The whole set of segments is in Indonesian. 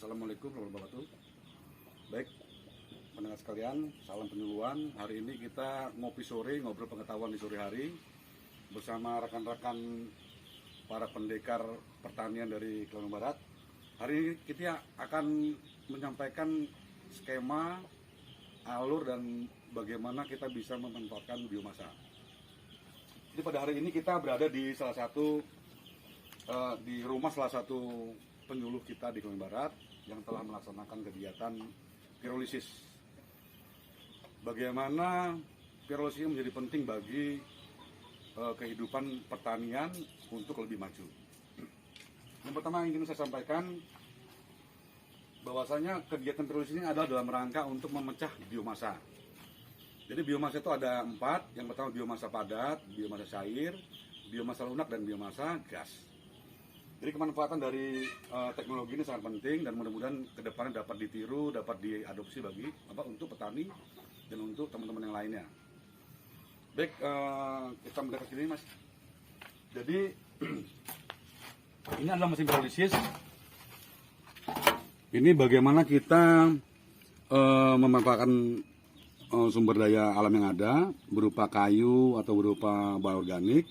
Assalamualaikum warahmatullahi wabarakatuh. Baik, pendengar sekalian, salam penyuluhan. Hari ini kita ngopi sore, ngobrol pengetahuan di sore hari bersama rekan-rekan para pendekar pertanian dari Kalimantan Barat. Hari ini kita akan menyampaikan skema, alur, dan bagaimana kita bisa memanfaatkan biomasa. Jadi pada hari ini kita berada di di rumah salah satu penyuluh kita di Kalimantan Barat yang telah melaksanakan kegiatan pirolisis. Bagaimana pirolisis menjadi penting bagi kehidupan pertanian untuk lebih maju. Yang pertama yang ingin saya sampaikan bahwasanya kegiatan pirolisis ini adalah dalam rangka untuk memecah biomasa. Jadi biomasa itu ada 4. Yang pertama biomasa padat, biomasa cair, biomasa lunak, dan biomasa gas. Jadi kemanfaatan dari teknologi ini sangat penting dan mudah-mudahan kedepannya dapat ditiru, dapat diadopsi untuk petani dan untuk teman-teman yang lainnya. Baik, kita mendekat sini Mas. Jadi ini adalah mesin pirolisis. Ini bagaimana kita memanfaatkan sumber daya alam yang ada berupa kayu atau berupa bahan organik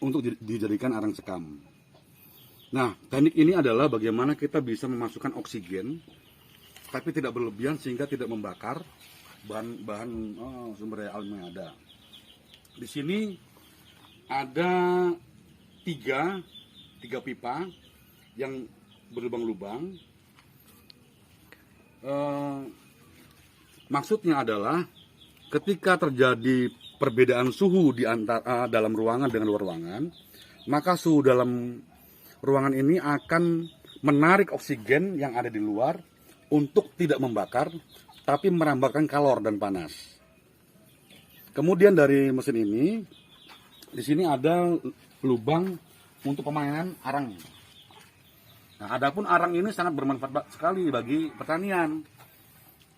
untuk dijadikan arang sekam. Nah, teknik ini adalah bagaimana kita bisa memasukkan oksigen tapi tidak berlebihan sehingga tidak membakar bahan sumber daya alam yang ada. Di sini ada tiga pipa yang berlubang-lubang. Maksudnya adalah ketika terjadi perbedaan suhu di antara dalam ruangan dengan luar ruangan, maka suhu dalam ruangan ini akan menarik oksigen yang ada di luar untuk tidak membakar, tapi merambahkan kalor dan panas. Kemudian dari mesin ini, di sini ada lubang untuk pemainan arang. Nah, adapun arang ini sangat bermanfaat sekali bagi pertanian,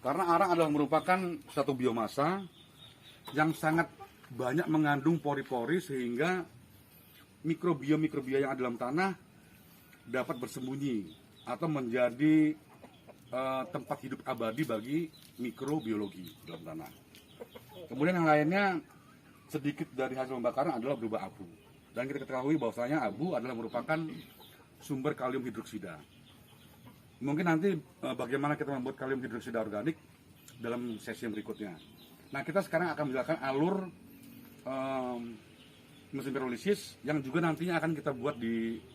karena arang adalah merupakan satu biomasa yang sangat banyak mengandung pori-pori sehingga mikrobia yang ada dalam tanah dapat bersembunyi atau menjadi tempat hidup abadi bagi mikrobiologi dalam tanah. Kemudian yang lainnya, sedikit dari hasil pembakaran adalah berupa abu. Dan kita ketahui bahwasanya abu adalah merupakan sumber kalium hidroksida. Mungkin nanti bagaimana kita membuat kalium hidroksida organik dalam sesi berikutnya. Nah, kita sekarang akan menjelaskan alur mesin pirolisis yang juga nantinya akan kita buat di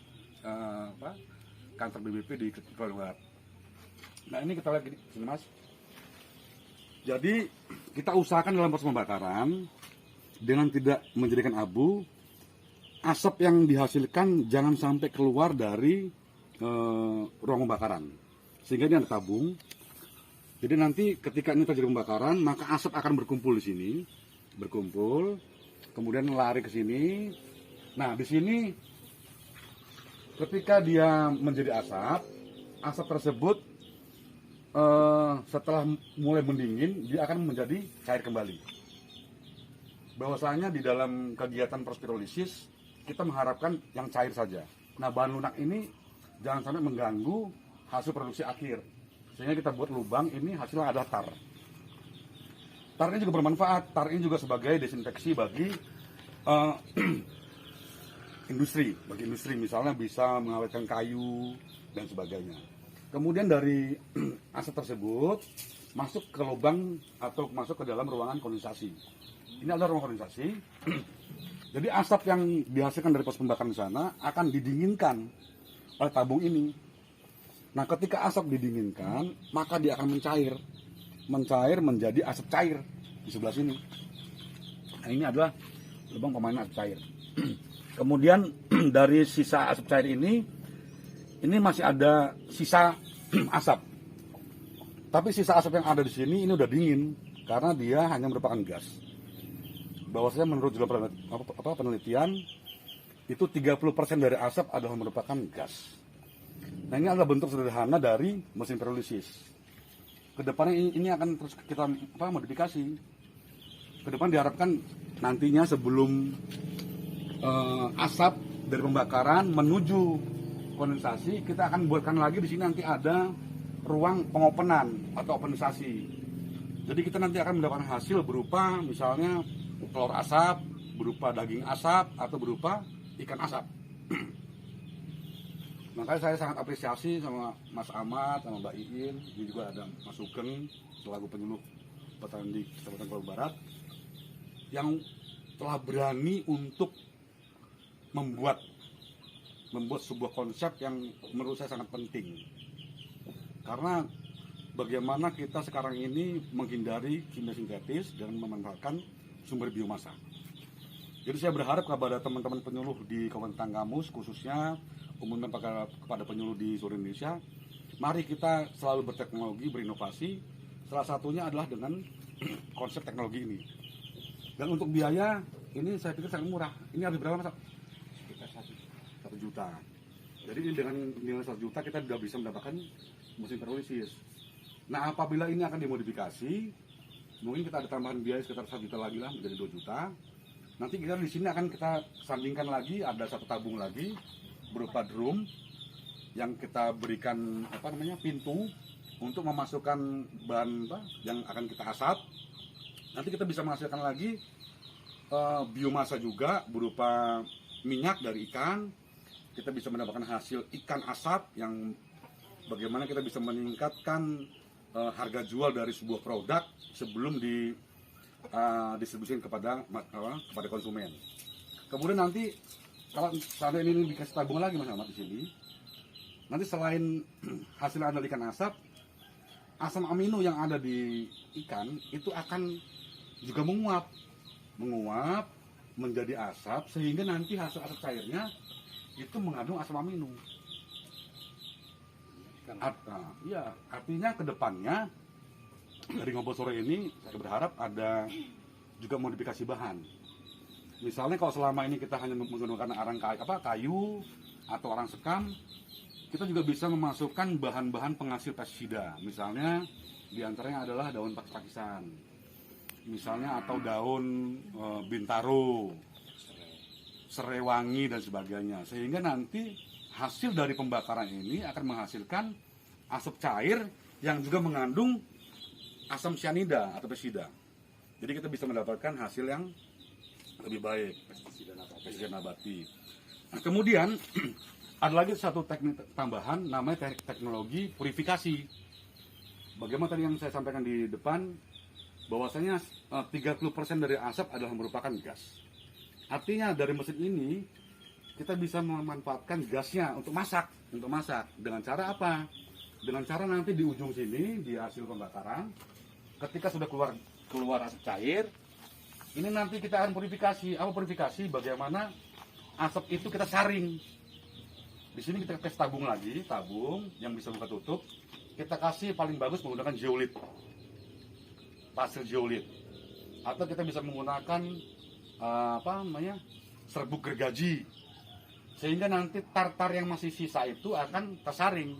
kantor BBP di Kalimantan Barat. Nah, ini kita lihat sini Mas. Jadi kita usahakan dalam proses pembakaran dengan tidak menjadikan abu, asap yang dihasilkan jangan sampai keluar dari ruang pembakaran, sehingga ini ada tabung. Jadi nanti ketika ini terjadi pembakaran, maka asap akan berkumpul di sini, kemudian lari ke sini. Nah, di sini ketika dia menjadi asap tersebut setelah mulai mendingin, dia akan menjadi cair kembali. Bahwasanya di dalam kegiatan proses pirolisis kita mengharapkan yang cair saja. Nah, bahan lunak ini jangan sampai mengganggu hasil produksi akhir, sehingga kita buat lubang ini hasilnya ada tar. Tar ini juga bermanfaat. Tar ini juga sebagai desinfeksi bagi industri. Bagi industri misalnya bisa mengawetkan kayu dan sebagainya. Kemudian dari asap tersebut masuk ke lubang atau masuk ke dalam ruangan kondensasi. Ini adalah ruang kondensasi. Jadi asap yang dihasilkan dari proses pembakaran di sana akan didinginkan oleh tabung ini. Nah, ketika asap didinginkan, maka dia akan mencair menjadi asap cair di sebelah sini. Nah, ini adalah lubang pemainan asap cair. Kemudian dari sisa asap cair ini masih ada sisa asap. Tapi sisa asap yang ada di sini ini udah dingin karena dia hanya merupakan gas. Bahwasanya menurut penelitian itu 30% dari asap adalah merupakan gas. Nah, ini adalah bentuk sederhana dari mesin pirolisis. Kedepannya ini akan terus kita modifikasi. Kedepan diharapkan nantinya sebelum asap dari pembakaran menuju kondensasi, kita akan buatkan lagi di sini nanti ada ruang pengopenan atau openisasi. Jadi kita nanti akan mendapatkan hasil berupa misalnya telur asap, berupa daging asap, atau berupa ikan asap. Makanya saya sangat apresiasi sama Mas Ahmad, sama Mbak Iin, ini juga ada Mas Sugeng selaku penyuluh petani di Kecamatan Kolong Barat, yang telah berani untuk membuat sebuah konsep yang menurut saya sangat penting. Karena bagaimana kita sekarang ini menghindari kimia sintetis dan memanfaatkan sumber biomasa. Jadi saya berharap kepada teman-teman penyuluh di Kabupaten Tanggamus, khususnya umumnya kepada penyuluh di seluruh Indonesia, mari kita selalu berteknologi, berinovasi. Salah satunya adalah dengan konsep teknologi ini. Dan untuk biaya ini saya pikir sangat murah. Ini habis berapa, Mas? Sekitar 1 juta. Jadi dengan nilai 1 juta kita sudah bisa mendapatkan mesin pirolisis. Nah, apabila ini akan dimodifikasi, mungkin kita ada tambahan biaya sekitar 1 juta lagi lah, menjadi 2 juta. Nanti kita di sini akan kita sandingkan lagi, ada satu tabung lagi berupa drum yang kita berikan pintu untuk memasukkan bahan yang akan kita asap. Nanti kita bisa menghasilkan lagi biomasa juga berupa minyak dari ikan. Kita bisa mendapatkan hasil ikan asap yang bagaimana kita bisa meningkatkan harga jual dari sebuah produk sebelum didistribusikan kepada konsumen. Kemudian nanti kalau sampai ini dikasih tabung lagi Mas Ahmad di sini, nanti selain hasil dari ikan asap, asam amino yang ada di ikan itu akan juga menguap menjadi asap, sehingga nanti hasil asap cairnya itu mengandung asam amino. Artinya kedepannya dari ngobrol sore ini saya berharap ada juga modifikasi bahan. Misalnya kalau selama ini kita hanya menggunakan kayu atau arang sekam, kita juga bisa memasukkan bahan-bahan penghasil pestisida. Misalnya diantaranya adalah daun pakis-pakisan, misalnya atau daun bintaro, serai wangi dan sebagainya. Sehingga nanti hasil dari pembakaran ini akan menghasilkan asap cair yang juga mengandung asam cyanida atau pestisida. Jadi kita bisa mendapatkan hasil yang lebih baik, pestisida nabati. Nah, kemudian ada lagi satu teknik tambahan, namanya teknologi purifikasi. Bagaimana tadi yang saya sampaikan di depan, bahwasanya 30% dari asap adalah merupakan gas. Artinya dari mesin ini kita bisa memanfaatkan gasnya untuk masak. Dengan cara apa? Dengan cara nanti di ujung sini di hasil pembakaran, ketika sudah keluar asap cair, ini nanti kita akan purifikasi. Apa purifikasi? Bagaimana asap itu kita saring. Di sini kita kasih tabung lagi, tabung yang bisa buka tutup. Kita kasih paling bagus menggunakan zeolit, pasir zeolit, atau kita bisa menggunakan serbuk gergaji, sehingga nanti tar-tar yang masih sisa itu akan tersaring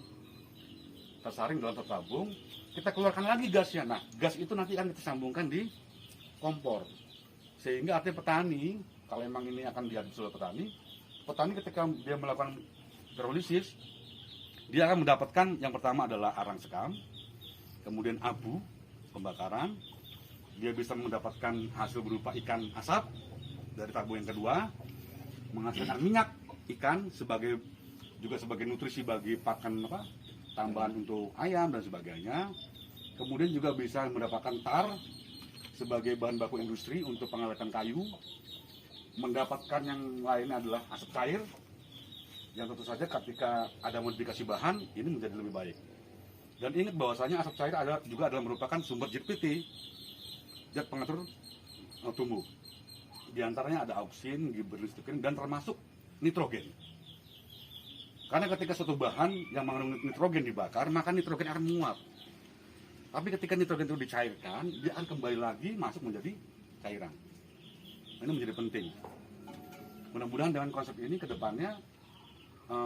dalam satu tabung. Kita keluarkan lagi gasnya. Nah, gas itu nanti akan kita sambungkan di kompor, sehingga artinya petani, kalau memang ini akan dihabis oleh petani ketika dia melakukan pirolisis, dia akan mendapatkan yang pertama adalah arang sekam, kemudian abu pembakaran, dia bisa mendapatkan hasil berupa ikan asap dari tabung yang kedua, menghasilkan minyak ikan sebagai nutrisi bagi pakan tambahan untuk ayam dan sebagainya. Kemudian juga bisa mendapatkan tar sebagai bahan baku industri untuk pengaweten kayu. Mendapatkan yang lainnya adalah asap cair, yang tentu saja ketika ada modifikasi bahan ini menjadi lebih baik. Dan ingat bahwasanya asap cair juga adalah merupakan sumber ZPT, zat pengatur tumbuh. Di antaranya ada auksin, gibberellin, dan termasuk nitrogen. Karena ketika suatu bahan yang mengandung nitrogen dibakar, maka nitrogen akan menguap. Tapi ketika nitrogen itu dicairkan, dia akan kembali lagi masuk menjadi cairan. Ini menjadi penting. Mudah-mudahan dengan konsep ini ke depannya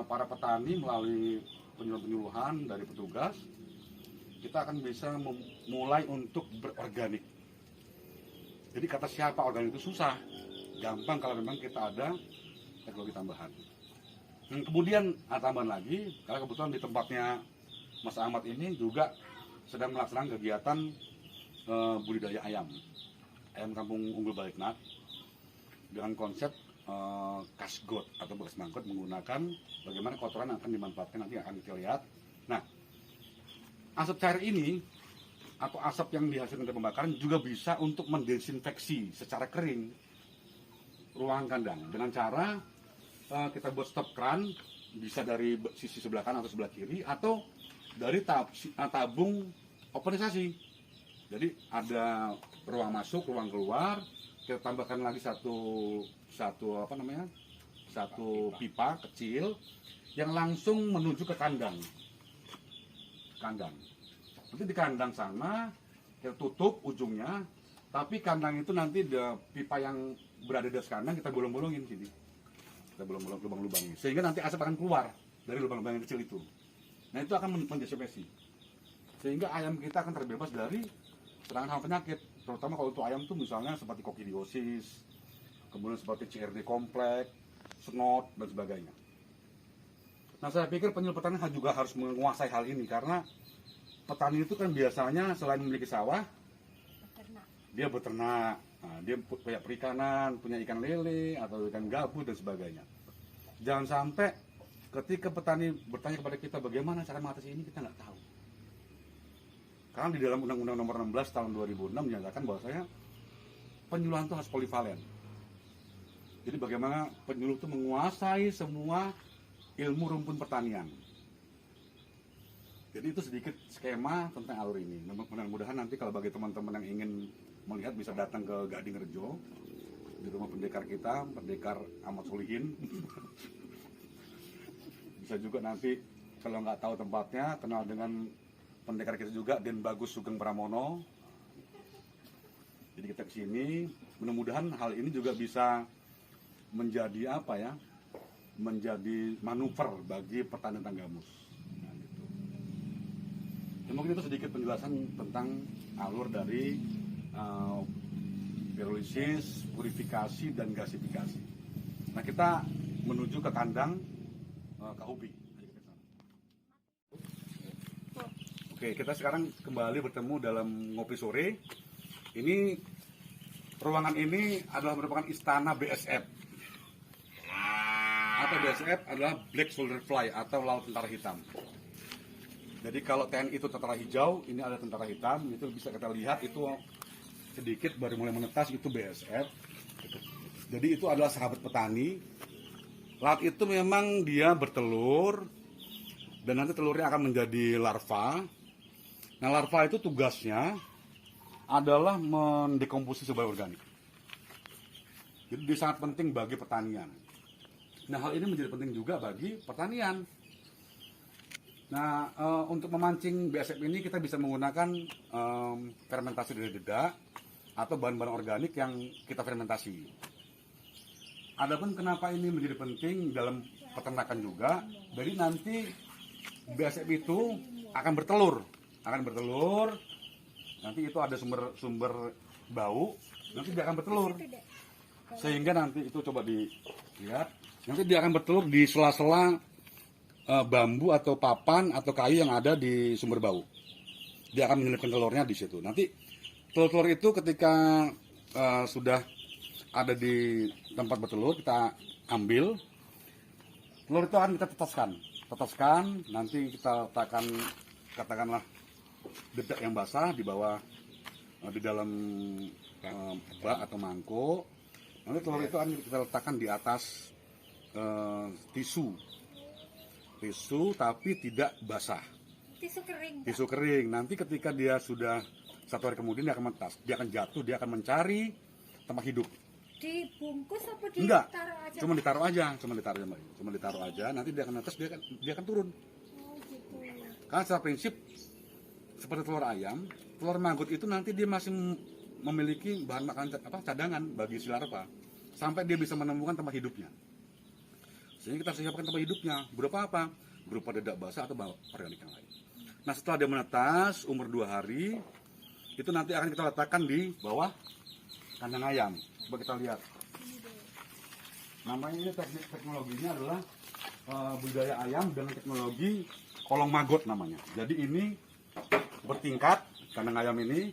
para petani melalui penyuluhan dari petugas, kita akan bisa mulai untuk berorganik. Jadi kata siapa organik itu susah, gampang kalau memang kita ada teknologi tambahan. Dan kemudian tambahan lagi, karena kebetulan di tempatnya Mas Ahmad ini juga sedang melaksanakan kegiatan budidaya ayam kampung unggul Baliknak dengan konsep kasgot atau bekas mangkot, menggunakan bagaimana kotoran akan dimanfaatkan, nanti akan kita lihat. Nah, asap cair ini atau asap yang dihasilkan dari pembakaran juga bisa untuk mendesinfeksi secara kering ruang kandang dengan cara kita buat stop keran, bisa dari sisi sebelah kanan atau sebelah kiri, atau dari tabung openisasi. Jadi ada ruang masuk, ruang keluar, kita tambahkan lagi satu pipa kecil yang langsung menuju ke kandang. Nanti di kandang sana kita tutup ujungnya, tapi kandang itu nanti pipa yang berada di atas kandang kita bolong-bolongin sini. Kita bolong-bolong lubang-lubangnya, sehingga nanti asap akan keluar dari lubang-lubang yang kecil itu. Nah, itu akan mendesinfeksi, sehingga ayam kita akan terbebas dari serangan hama penyakit, terutama kalau untuk ayam itu misalnya seperti kokidiosis, kemudian seperti CRD kompleks, snot, dan sebagainya. Nah, saya pikir penyuluh petani juga harus menguasai hal ini, karena petani itu kan biasanya selain memiliki sawah, dia beternak. Nah, dia punya perikanan, punya ikan lele atau ikan gabus dan sebagainya. Jangan sampai ketika petani bertanya kepada kita bagaimana cara mengatasi ini, kita nggak tahu. Karena di dalam Undang-Undang Nomor 16 tahun 2006 menyatakan bahwasanya penyuluhan itu harus polivalen. Jadi bagaimana penyuluh itu menguasai semua ilmu rumpun pertanian. Jadi itu sedikit skema tentang alur ini. Mudah-mudahan nanti kalau bagi teman-teman yang ingin melihat bisa datang ke Gading Rejo, di rumah pendekar kita, Pendekar Ahmad Solihin. Bisa juga nanti kalau nggak tahu tempatnya, kenal dengan pendekar kita juga, Den Bagus Sugeng Pramono. Jadi kita kesini, mudah-mudahan hal ini juga bisa menjadi menjadi manuver bagi pertanian tanggamus. Nah, gitu. Dan mungkin itu sedikit penjelasan tentang alur dari pirolisis, purifikasi, dan gasifikasi. Nah, kita menuju ke kandang Kahubi. Oke, kita sekarang kembali bertemu dalam ngopi sore. Ini ruangan ini adalah merupakan istana BSF. Atau BSF adalah Black Soldier Fly atau laut tentara hitam. Jadi kalau TNI itu tentara hijau, ini ada tentara hitam. Itu bisa kita lihat itu sedikit baru mulai menetas, itu BSF. Jadi itu adalah sahabat petani. Laut itu memang dia bertelur dan nanti telurnya akan menjadi larva. Nah, larva itu tugasnya adalah mendekomposisi bioorganik. Jadi dia sangat penting bagi pertanian. Nah, hal ini menjadi penting juga bagi pertanian. Nah, untuk memancing BSF ini kita bisa menggunakan fermentasi dari dedak atau bahan-bahan organik yang kita fermentasi. Adapun kenapa ini menjadi penting dalam peternakan juga, jadi nanti BSF itu akan bertelur, nanti itu ada sumber bau, nanti dia akan bertelur, sehingga nanti itu coba dilihat, nanti dia akan bertelur di sela-sela bambu atau papan atau kayu yang ada di sumber bau. Dia akan menyelipkan telurnya di situ. Nanti telur-telur itu ketika sudah ada di tempat bertelur, kita ambil. Telur itu akan kita tetaskan. Nanti kita letakkan, katakanlah, dedak yang basah di bawah, di dalam bak atau mangkuk. Nanti telur itu akan kita letakkan di atas tisu tapi tidak basah. Tisu kering. Nanti ketika dia sudah 1 hari kemudian dia akan menetas, dia akan jatuh, dia akan mencari tempat hidup. Dibungkus apa Enggak, ditaruh aja? cuma ditaruh aja. Nanti dia akan menetas, dia akan turun. Oh, gitu. Karena secara prinsip seperti telur ayam, telur manggut itu nanti dia masih memiliki bahan makanan cadangan bagi si larva sampai dia bisa menemukan tempat hidupnya. Sehingga kita siapkan tempat hidupnya berupa apa? Berupa dedak basah atau bahan organik yang lain. Nah, setelah dia menetas umur 2 hari, itu nanti akan kita letakkan di bawah kandang ayam. Coba kita lihat. Namanya ini teknologinya adalah budidaya ayam dengan teknologi kolong maggot namanya. Jadi ini bertingkat, kandang ayam ini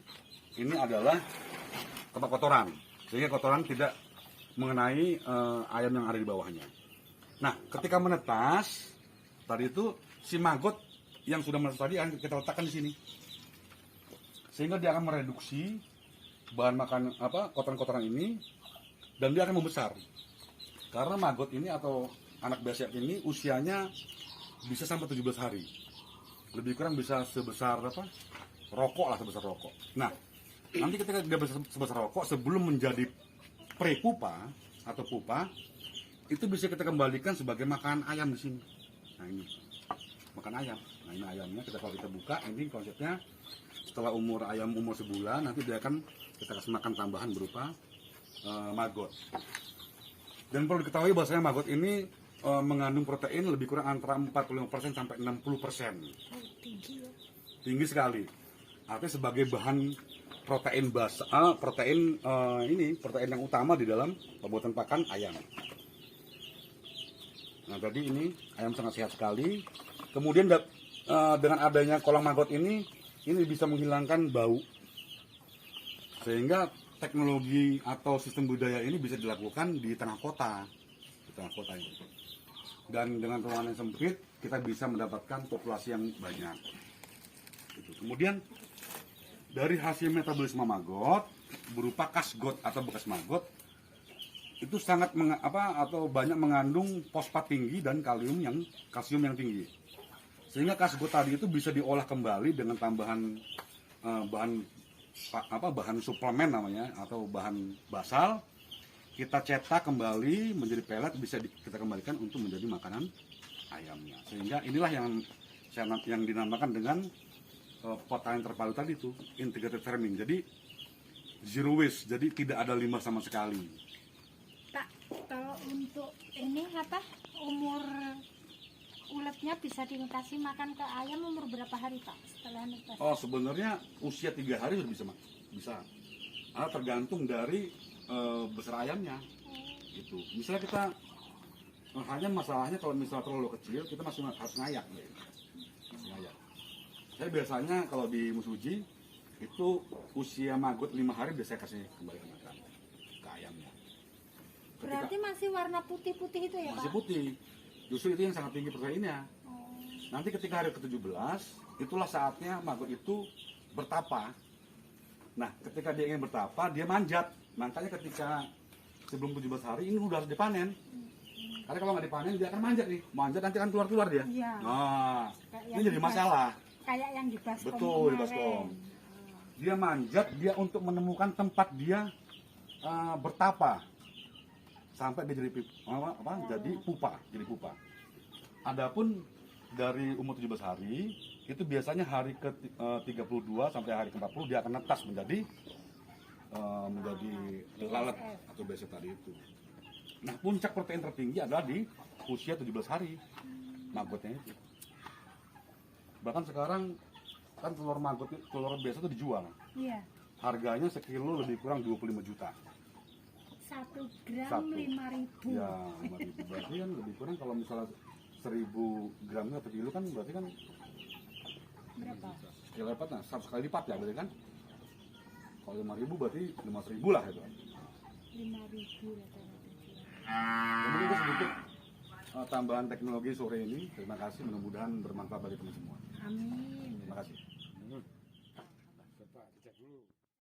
adalah tempat kotoran, sehingga kotoran tidak mengenai ayam yang ada di bawahnya. Nah, ketika menetas tadi itu si maggot yang sudah menetas tadi kita letakkan di sini, sehingga dia akan mereduksi bahan makan kotoran-kotoran ini dan dia akan membesar. Karena maggot ini atau anak besiak ini usianya bisa sampai 17 hari. Lebih kurang bisa sebesar rokok lah, sebesar rokok. Nah, nanti ketika dia sebesar rokok sebelum menjadi prepupa atau pupa, itu bisa kita kembalikan sebagai makan ayam di sini. Nah, ini makan ayam. Nah, ini ayamnya kalau kita buka, ini konsepnya setelah ayam umur sebulan, nanti dia akan kita kasih makan tambahan berupa maggot. Dan perlu diketahui bahwasanya maggot ini mengandung protein lebih kurang antara 45% sampai 60%. Tinggi ya. Tinggi sekali. Artinya sebagai bahan protein protein yang utama di dalam pembuatan pakan ayam. Nah, tadi ini ayam sangat sehat sekali. Kemudian dengan adanya kolam maggot ini bisa menghilangkan bau. Sehingga teknologi atau sistem budaya ini bisa dilakukan di tengah kota. Di tengah kota ini. Dan dengan ruangan yang sempit, kita bisa mendapatkan populasi yang banyak. Kemudian dari hasil metabolisme maggot berupa kasgot atau bekas maggot itu sangat banyak mengandung fosfat tinggi dan kalsium yang tinggi. Sehingga kasgot tadi itu bisa diolah kembali dengan tambahan bahan suplemen namanya atau bahan basal. Kita cetak kembali menjadi pelet, bisa kita kembalikan untuk menjadi makanan ayamnya. Sehingga inilah yang dinamakan dengan pertanian terpadu tadi itu, integrated farming. Jadi zero waste, jadi tidak ada limbah sama sekali. Pak, kalau untuk ini umur uletnya bisa dikasih makan ke ayam umur berapa hari Pak setelah netas? Oh, sebenarnya usia 3 hari sudah bisa. Tergantung dari besar ayamnya. Gitu. Misalnya kita hanya masalahnya kalau misalnya terlalu kecil, kita masih harus ngayak. Ngayak. Saya biasanya kalau di Musuji itu usia maggot 5 hari biasa kasih kembali makan ke ayamnya. Berarti masih warna putih-putih itu ya Masih Pak? putih. Justru itu yang sangat tinggi proteinnya. Nanti ketika hari ke-17, itulah saatnya maggot itu bertapa. Nah, ketika dia ingin bertapa, dia manjat. Makanya ketika sebelum 17 hari ini udah harus dipanen. Karena kalau nggak dipanen dia akan manjat nih. Manjat nanti akan keluar dia. Iya. Nah, Kayak ini jadi masalah. Kayak yang di baskom. Betul, di baskom. Dia manjat, dia untuk menemukan tempat dia bertapa. Sampai dia jadi jadi pupa. Adapun dari umur 17 hari, itu biasanya hari ke-32 sampai hari ke-40 dia akan netas menjadi lalat atau beset tadi itu. Nah, puncak protein tertinggi adalah di usia 17 hari maggotnya itu. Bahkan sekarang kan telur biasa itu dijual. Iya. Harganya sekilo lebih kurang 25 juta. 1 gram 5.000. Ya, 5.000. Berarti kan lebih kurang kalau misalnya 1.000 gramnya per kilo kan berarti kan Berapa? sekali lipat, nah 100 kali lipat ya berarti kan. Kalau 5.000 berarti 15.000 lah itu. 5.000 rata-rata. Mungkin itu sedikit tambahan teknologi sore ini. Terima kasih, mudah-mudahan bermanfaat bagi teman semua. Amin. Terima kasih. Coba dicek dulu.